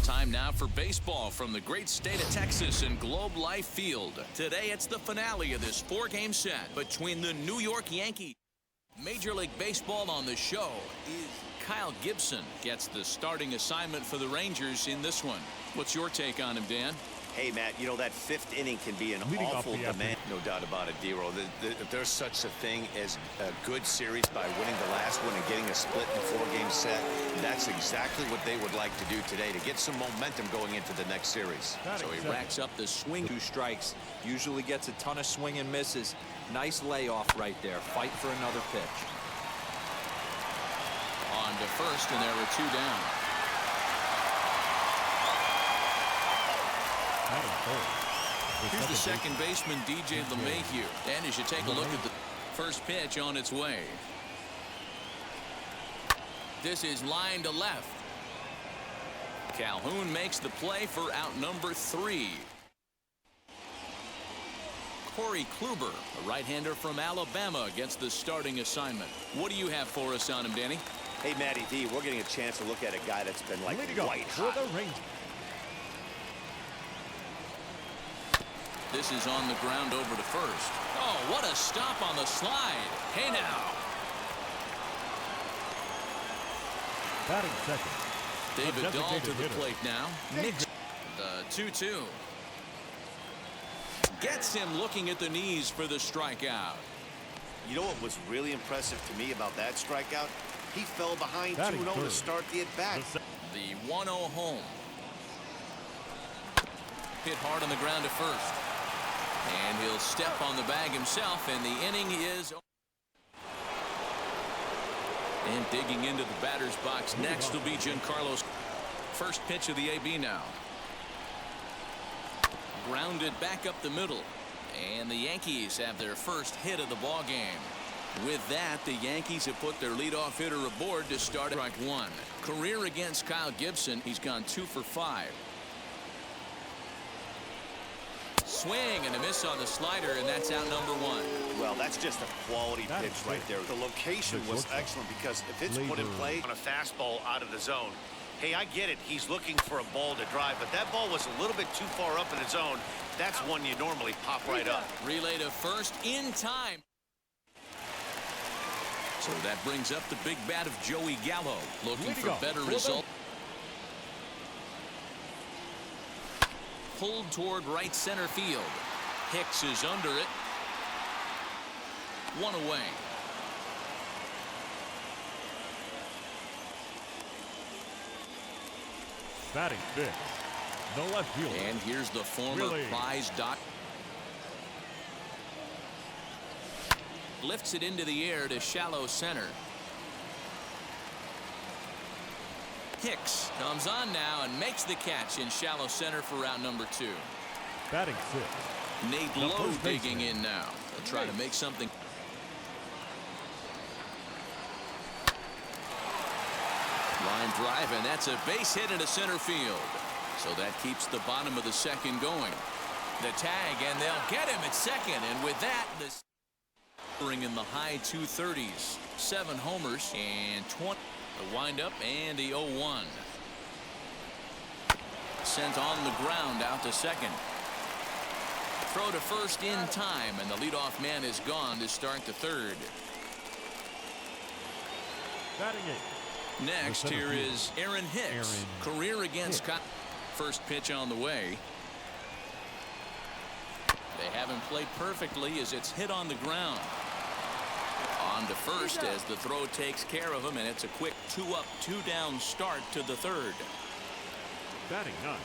Time now for baseball from the great state of Texas and Globe Life Field. Today it's the finale of this 4-game set between the New York Yankees. Major League Baseball on the show is Kyle Gibson gets the starting assignment for the Rangers in this one. What's your take on him, Dan? Hey, Matt, you know, that 5th inning can be an awful demand. No doubt about it, D-Roll. There's such a thing as a good series by winning the last one and getting a split in a 4-game set. That's exactly what they would like to do today to get some momentum going into the next series. So he racks up the swing. 2 strikes. Usually gets a ton of swing and misses. Nice layoff right there. Fight for another pitch. On to first, and there were 2 down. Here's the second baseman, DJ LeMahieu. And as you take a look at the first pitch on its way. This is line to left. Calhoun makes the play for out number 3. Corey Kluber, a right-hander from Alabama, gets the starting assignment. What do you have for us on him, Danny? Hey, Matty D, we're getting a chance to look at a guy that's been like white hot. For the Rangers. This is on the ground over to first. Oh, what a stop on the slide. Hey now. Batting second. David Dahl to the plate now. Nix. The 2-2. Gets him looking at the knees for the strikeout. You know what was really impressive to me about that strikeout? He fell behind 2-0 to start the at-bat. The 1-0 home. Hit hard on the ground to first. And he'll step on the bag himself, and the inning is. And digging into the batter's box next will be Giancarlo's first pitch of the AB now. Grounded back up the middle. And the Yankees have their first hit of the ball game. With that, the Yankees have put their leadoff hitter aboard to start strike 1. Career against Kyle Gibson. He's gone 2 for 5. Swing and a miss on the slider, and that's out number 1. Well, that's just a quality pitch right there. The location was excellent because if it's put in play on a fastball out of the zone, hey, I get it. He's looking for a ball to drive, but that ball was a little bit too far up in the zone. That's one you normally pop right up. Relay to first in time. So that brings up the big bat of Joey Gallo, looking for better results. Pulled toward right center field. Hicks is under it. 1 away. Batting fifth. The left fielder. And here's the former prize doc. Lifts it into the air to shallow center. Hicks comes on now and makes the catch in shallow center for round number 2. Batting sixth. Nate Lowe digging in now. They'll try to make something. Line drive, and that's a base hit into center field. So that keeps the bottom of the second going. The tag, and they'll get him at second. And with that, this in the high 230s. 7 homers and 20. The windup and the 0-1. Sent on the ground out to second. Throw to first in time, and the leadoff man is gone to start the third. Batting eighth. Next here is Aaron Hicks. Career against first pitch on the way. They haven't played perfectly as it's hit on the ground. On to first as the throw takes care of him, and it's a quick 2-up, 2-down start to the third. Batting ninth.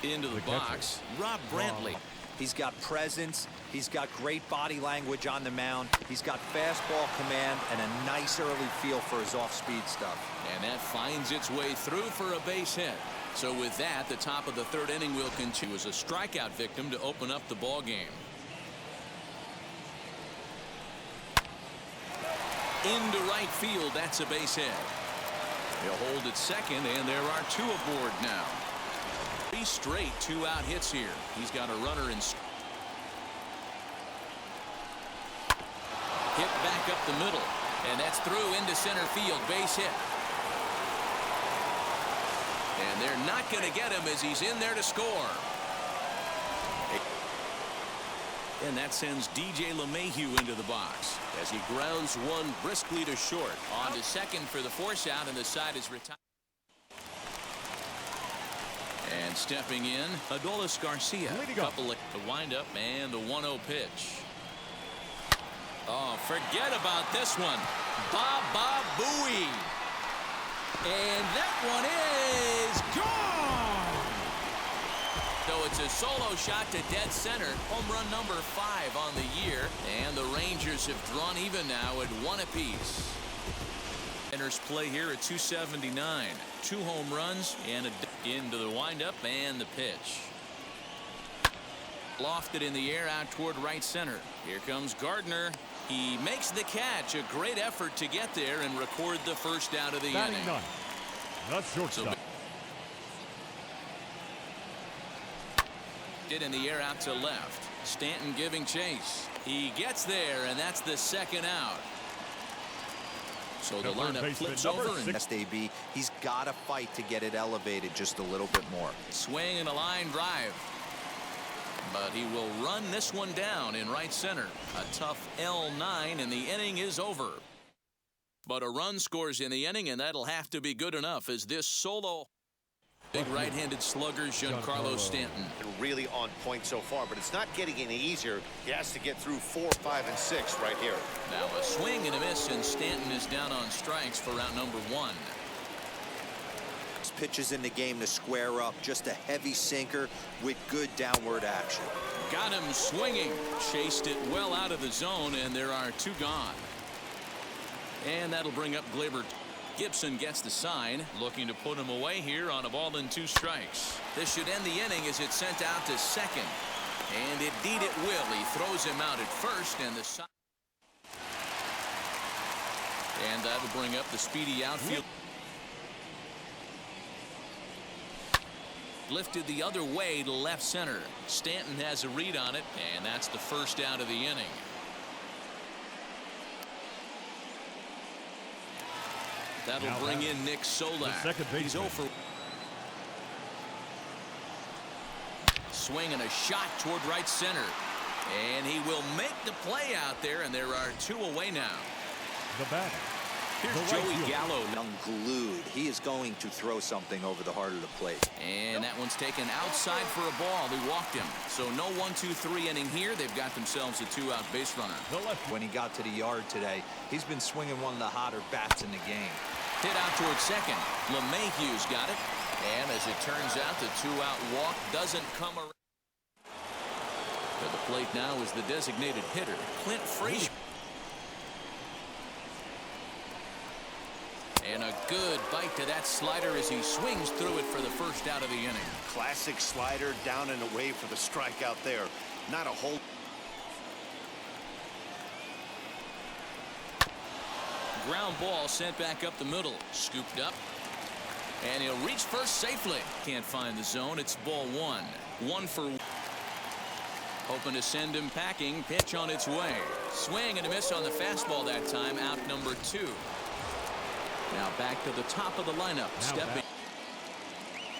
Into the box, Rob Brantley. He's got presence. He's got great body language on the mound. He's got fastball command and a nice early feel for his off-speed stuff. And that finds its way through for a base hit. So with that, the top of the third inning will continue as a strikeout victim to open up the ball game. Into right field, that's a base hit. He'll hold at second, and there are two aboard now. 3 straight 2-out hits here. He's got a runner in. Hit back up the middle, and that's through into center field. Base hit. And they're not going to get him as he's in there to score. And that sends DJ LeMahieu into the box as he grounds one briskly to short. On to second for the force out, and the side is retired. And stepping in, Adolis Garcia. Couple of the windup and the 1-0 pitch. Oh, forget about this one. Baba Booey. And that one is gone. So it's a solo shot to dead center. Home run number 5 on the year. And the Rangers have drawn even now at 1 apiece. Centers play here at 279. 2 home runs and into the windup and the pitch. Lofted in the air out toward right center. Here comes Gardner. He makes the catch. A great effort to get there and record the first out of the inning. That's shortstop. Did in the air out to left. Stanton giving chase. He gets there, and that's the second out. So the lineup flips over. And STB, he's got to fight to get it elevated just a little bit more. Swing and a line drive. But he will run this one down in right center. A tough L9, and the inning is over. But a run scores in the inning, and that'll have to be good enough as this solo big right-handed slugger Giancarlo Stanton. Really on point so far, but it's not getting any easier. He has to get through 4, 5, and 6 right here. Now a swing and a miss, and Stanton is down on strikes for round number 1. Pitches in the game to square up. Just a heavy sinker with good downward action. Got him swinging. Chased it well out of the zone, and there are 2 gone. And that'll bring up Gleyber. Gibson gets the sign, looking to put him away here on a ball and 2 strikes. This should end the inning as it's sent out to second. And indeed it will. He throws him out at first, and the sign. And that'll bring up the speedy outfield. Lifted the other way to left center. Stanton has a read on it, and that's the first out of the inning. That'll bring in Nick Solak. He's 0 for. Swing and a shot toward right center. And he will make the play out there, and there are 2 away now. The batter. Here's Joey Gallo. Unglued. He is going to throw something over the heart of the plate. And that one's taken outside for a ball. They walked him. So no 1-2-3 inning here. They've got themselves a 2-out base runner. When he got to the yard today, he's been swinging one of the hotter bats in the game. Hit out towards second. LeMahieu's got it. And as it turns out, the 2-out walk doesn't come around. To the plate now is the designated hitter, Clint Frazier. And a good bite to that slider as he swings through it for the first out of the inning. Classic slider down and away for the strikeout there. Not a whole. Ground ball sent back up the middle. Scooped up. And he'll reach first safely. Can't find the zone. It's ball 1. 1 for 1. Hoping to send him packing. Pitch on its way. Swing and a miss on the fastball that time. Out number 2. Now back to the top of the lineup. Stepping.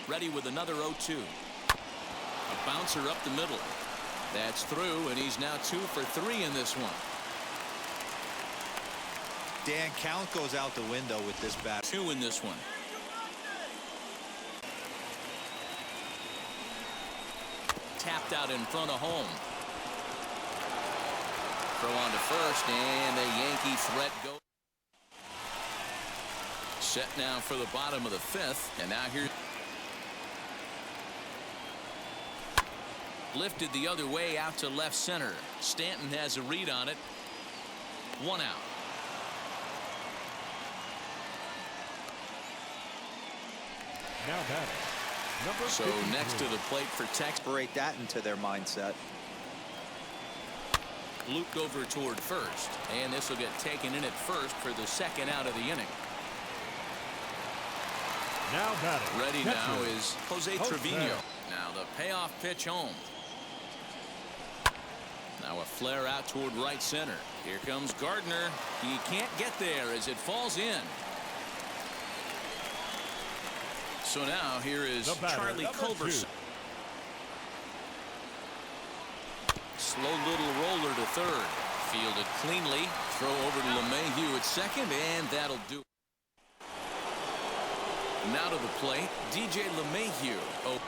Ready with another 0-2. A bouncer up the middle. That's through, and he's now 2 for 3 in this one. Dan, count goes out the window with this bat. 2 in this one. Tapped out in front of home. Throw on to first, and the Yankee threat goes. Set now for the bottom of the 5th, and now here. Lifted the other way out to left center. Stanton has a read on it. 1 out. Now batting. So next to the plate for Texas. Incorporate that into their mindset. Looped over toward first, and this will get taken in at first for the second out of the inning. Now batting. Ready Pitcher. now is Jose Trevino. Now the payoff pitch home. Now a flare out toward right center. Here comes Gardner. He can't get there as it falls in. So now here is Charlie Culberson. Slow little roller to third. Fielded cleanly. Throw over to LeMahieu at second, and that'll do. Now to the plate, DJ LeMahieu. Oh.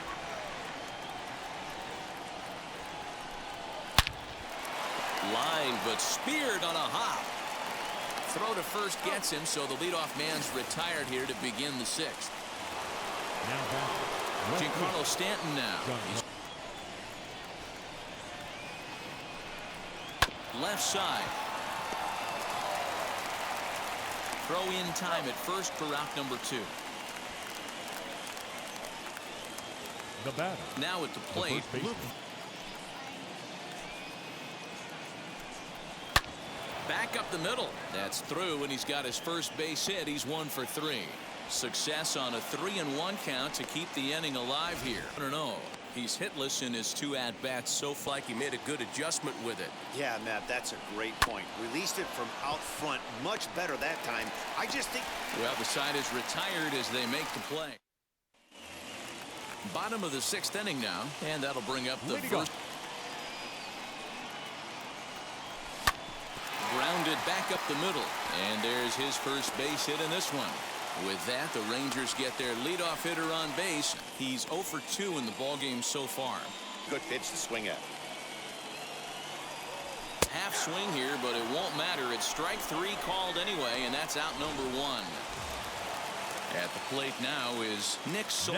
Line, but speared on a hop. Throw to first gets him, so the leadoff man's retired here to begin the sixth. Now batting. Giancarlo Stanton now. He's left side. Throw in time at first for out number 2. The batter. Now at the plate. Back up the middle. That's through, and he's got his first base hit. He's 1 for 3. Success on a 3-1 count to keep the inning alive here. I don't know. He's hitless in his 2 at-bats so far. Like he made a good adjustment with it. Yeah, Matt, that's a great point. Released it from out front much better that time. I just think. Well, the side is retired as they make the play. Bottom of the 6th inning now, and that'll bring up the first. Grounded back up the middle, and there's his first base hit in this one. With that, the Rangers get their leadoff hitter on base. He's 0 for 2 in the ballgame so far. Good pitch to swing at. Half swing here, but it won't matter. It's strike 3 called anyway, and that's out number 1. At the plate now is Nick Sol.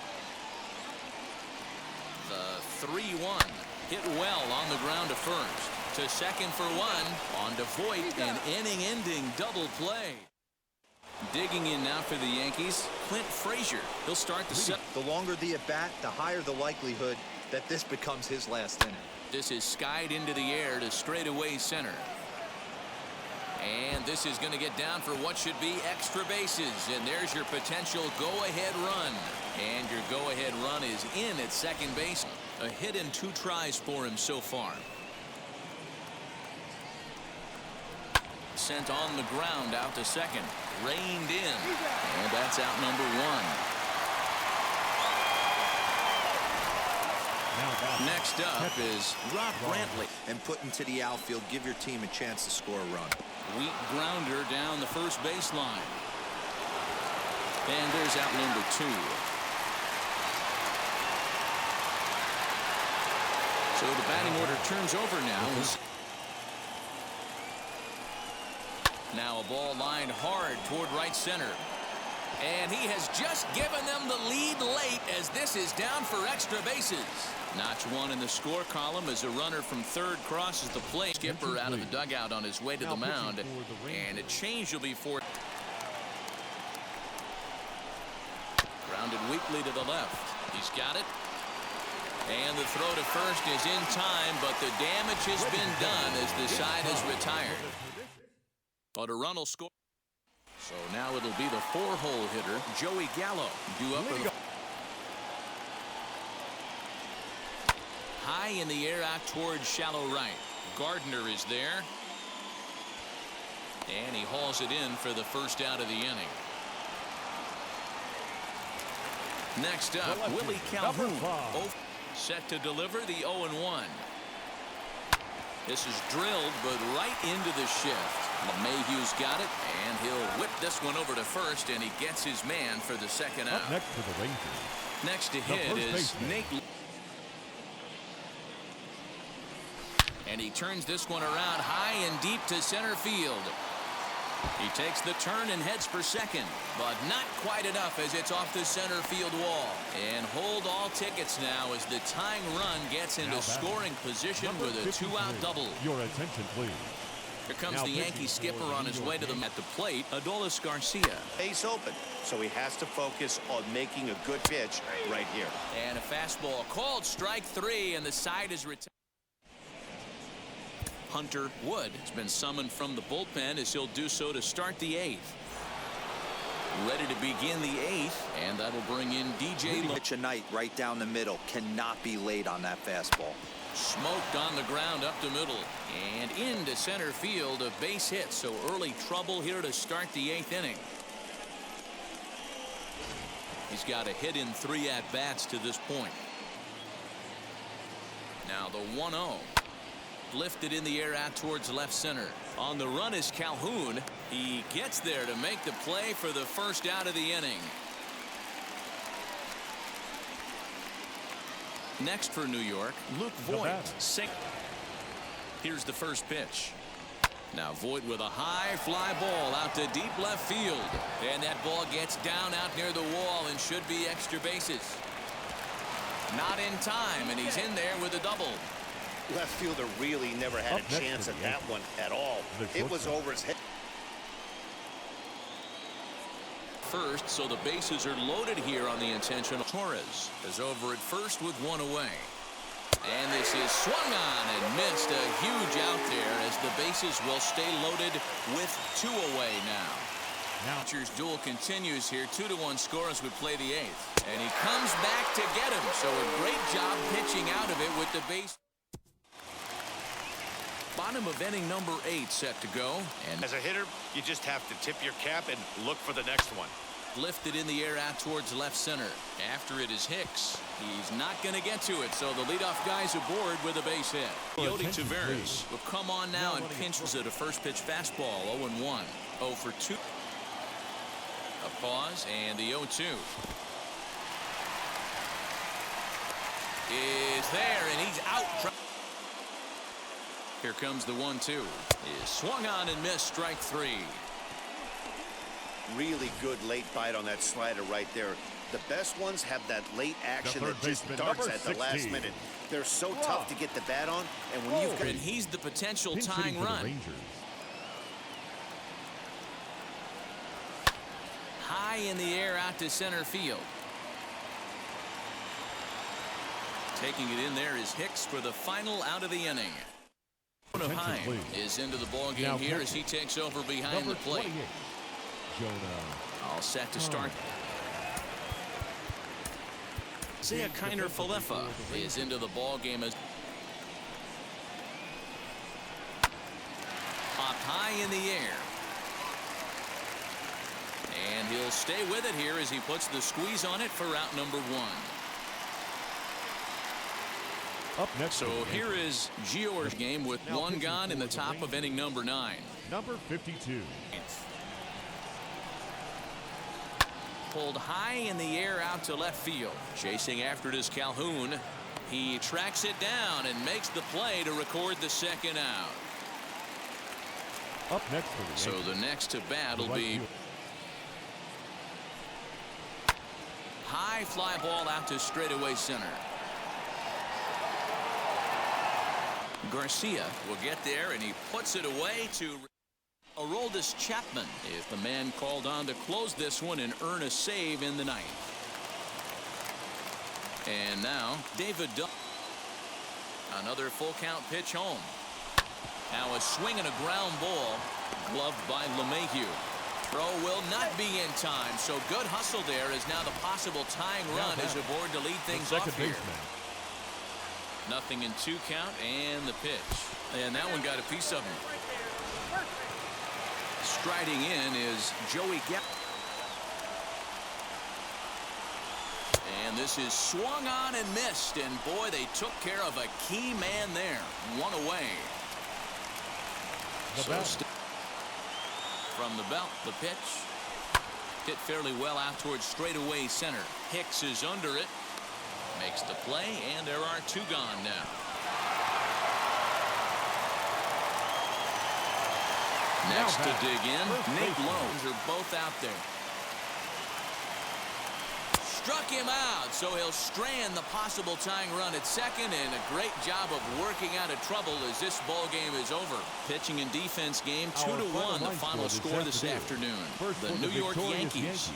The 3-1 hit well on the ground to first. To second for 1. On to Voit, an inning-ending double play. Digging in now for the Yankees, Clint Frazier. He'll start the set. The longer the at-bat, the higher the likelihood that this becomes his last inning. This is skied into the air to straightaway center. And this is going to get down for what should be extra bases. And there's your potential go-ahead run. And your go-ahead run is in at second base. A hit in 2 tries for him so far. Sent on the ground out to second. Reined in. And that's out number 1. Next up is Rob Brantley. And put into the outfield, give your team a chance to score a run. Weak grounder down the first baseline. And there's out number 2. So the batting order turns over now. Now a ball lined hard toward right center. And he has just given them the lead late as this is down for extra bases. Notch 1 in the score column as a runner from third crosses the plate. Skipper out of the dugout on his way to the mound. And a change will be for. Grounded weakly to the left. He's got it. And the throw to first is in time, but the damage has been done as the side is retired. But a run will score. So now it'll be the 4-hole hitter, Joey Gallo, due up for the. High in the air out towards shallow right. Gardner is there. And he hauls it in for the first out of the inning. Next up, Willie Calhoun. Set to deliver the 0-1. This is drilled, but right into the shift. LeMahieu's got it, and he'll whip this one over to first, and he gets his man for the second out. Next for the Rangers. Next to hit is Nate. And he turns this one around high and deep to center field. He takes the turn and heads for second, but not quite enough as it's off the center field wall. And hold all tickets now as the tying run gets into scoring position with a 2-out double. Your attention, please. Here comes the Yankee skipper on his way to them at the plate, Adolis Garcia. Base open, so he has to focus on making a good pitch right here. And a fastball called strike 3, and the side is retired. Hunter Wood has been summoned from the bullpen as he'll do so to start the 8th. Ready to begin the 8th, and that'll bring in DJ. Pitch a night right down the middle. Cannot be late on that fastball. Smoked on the ground up the middle and into center field, a base hit. So early trouble here to start the 8th inning. He's got a hit in 3 at-bats to this point. Now the 1-0. Lifted in the air out towards left center. On the run is Calhoun. He gets there to make the play for the first out of the inning. Next for New York, Luke Voigt. Here's the first pitch. Now Voigt with a high fly ball out to deep left field. And that ball gets down out near the wall and should be extra bases. Not in time, and he's in there with a double. Left fielder really never had a chance at that one at all. It was over his head. First, so the bases are loaded here on the intentional. Torres is over at first with 1 away. And this is swung on and missed. A huge out there as the bases will stay loaded with 2 away now. Pitcher's duel continues here. 2-1 score as we play the 8th. And he comes back to get him. So a great job pitching out of it with the base. Bottom of inning number 8 set to go. And as a hitter, you just have to tip your cap and look for the next one. Lifted in the air out towards left center. After it is Hicks. He's not going to get to it, so the leadoff guy's aboard with a base hit. Yodi Taveras will come on now and pinches at a first pitch fastball. 0-1. 0 for 2. A pause and the 0-2 is there, and he's out. Here comes the 1-2. Is swung on and missed. Strike 3. Really good late bite on that slider right there. The best ones have that late action that just darts at the last minute. They're so tough to get the bat on, and when you've got, and he's the potential tying run. High in the air out to center field. Taking it in there is Hicks for the final out of the inning. Heim is into the ball game here as he takes over behind the plate. All set to start. Kiner-Falefa is into the ball game as popped high in the air. And he'll stay with it here as he puts the squeeze on it for out number 1. Up next, so here is Gior's game with 1 gone in the top of inning number 9. Number 52. Pulled high in the air out to left field. Chasing after it is Calhoun. He tracks it down and makes the play to record the second out. Up next for the so the next to bat will be high fly ball out to straightaway center. Garcia will get there, and he puts it away to Aroldis Chapman is the man called on to close this one and earn a save in the 9th. And now David Dunn. Another full count pitch home. Now a swing and a ground ball gloved by LeMahieu. Throw will not be in time, so good hustle there as now the possible tying run is aboard to lead things off here. Nothing in 2 count and the pitch. And that one got a piece of him. Striding in is Joey Gap. And this is swung on and missed. And boy, they took care of a key man there. 1 away. From the belt, the pitch. Hit fairly well out towards straightaway center. Hicks is under it. Makes the play, and there are 2 gone now. Next to dig in, Nate Lowe. Are both out there. Struck him out, so he'll strand the possible tying run at second, and a great job of working out of trouble as this ball game is over. Pitching and defense game 2-1, the final score this afternoon. The New York Yankees